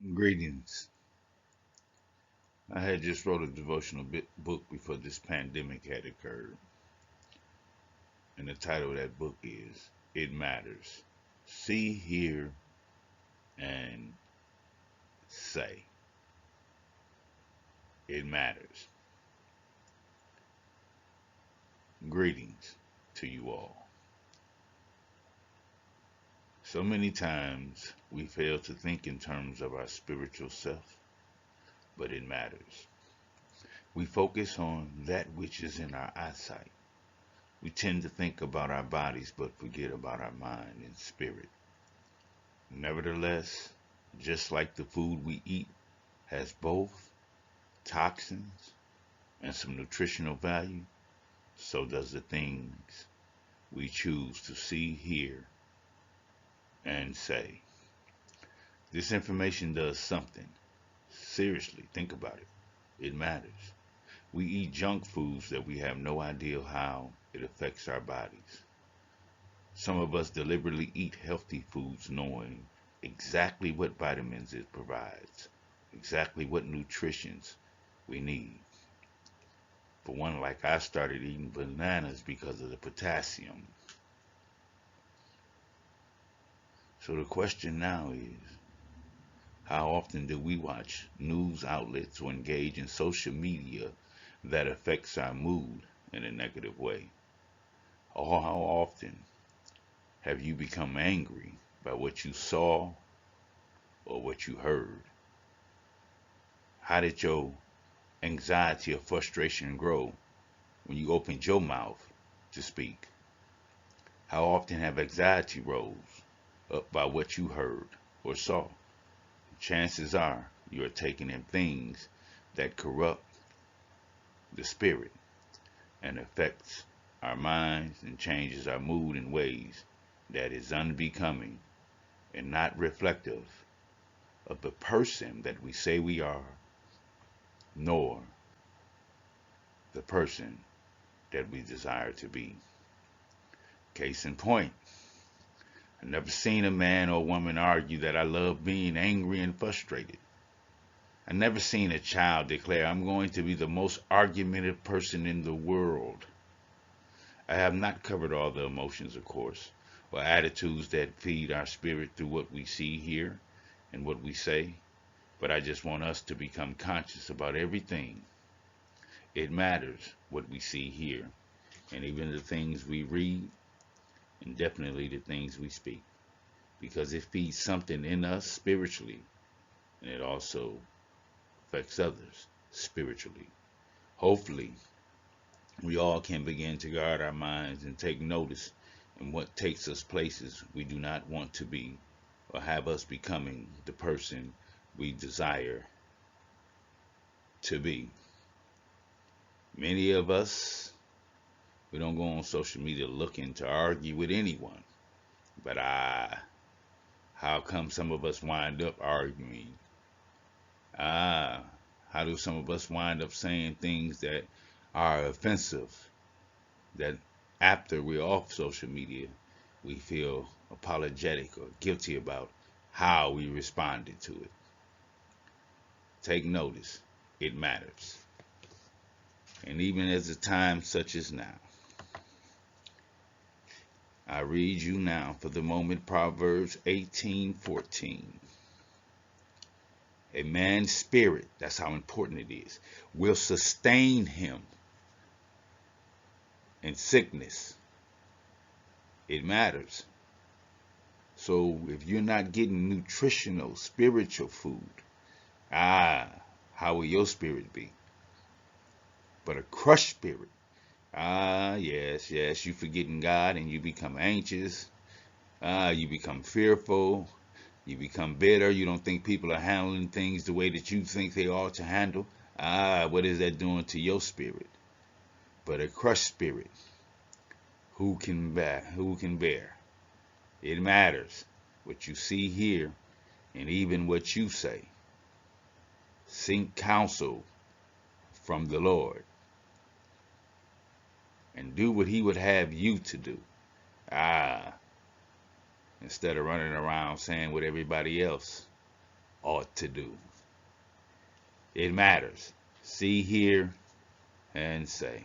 Greetings. I had just wrote a devotional book before this pandemic had occurred, and the title of that book is It Matters. See, hear, and say. It matters. Greetings to you all. So many times we fail to think in terms of our spiritual self, but it matters. We focus on that which is in our eyesight. We tend to think about our bodies but forget about our mind and spirit. Nevertheless, just like the food we eat has both toxins and some nutritional value, so does the things we choose to see, hear, and say. This information does something. Seriously, think about it. It matters. We eat junk foods that we have no idea how it affects our bodies. Some of us deliberately eat healthy foods knowing exactly what vitamins it provides, exactly what nutritions we need. For one, like I started eating bananas because of the potassium. So the question now is, how often do we watch news outlets or engage in social media that affects our mood in a negative way? Or how often have you become angry by what you saw or what you heard? How did your anxiety or frustration grow when you opened your mouth to speak? How often have anxiety rose up by what you heard or saw? Chances are you are taking in things that corrupt the spirit and affects our minds and changes our mood in ways that is unbecoming and not reflective of the person that we say we are, nor the person that we desire to be. Case in point, I've never seen a man or woman argue that I love being angry and frustrated. I've never seen a child declare, I'm going to be the most argumentative person in the world. I have not covered all the emotions, of course, or attitudes that feed our spirit through what we see, hear, and what we say, but I just want us to become conscious about everything. It matters what we see, hear, and even the things we read, and definitely the things we speak, because it feeds something in us spiritually, and it also affects others spiritually. Hopefully, we all can begin to guard our minds and take notice in what takes us places we do not want to be or have us becoming the person we desire to be. Many of us, we don't go on social media looking to argue with anyone, but how come some of us wind up arguing? Ah, how do some of us wind up saying things that are offensive, that after we're off social media, we feel apologetic or guilty about how we responded to it? Take notice. It matters. And even at a time such as now, I read you now for the moment Proverbs 18:14. A man's spirit, that's how important it is, will sustain him in sickness. It matters. So if you're not getting nutritional, spiritual food, how will your spirit be? But a crushed spirit, yes, you forgetting God and you become anxious. You become fearful. You become bitter. You don't think people are handling things the way that you think they ought to handle. What is that doing to your spirit? But a crushed spirit, who can bear? Who can bear? It matters what you see, hear, and even what you say. Seek counsel from the Lord and do what He would have you to do. Ah, instead of running around saying what everybody else ought to do. It matters. See, hear, and say.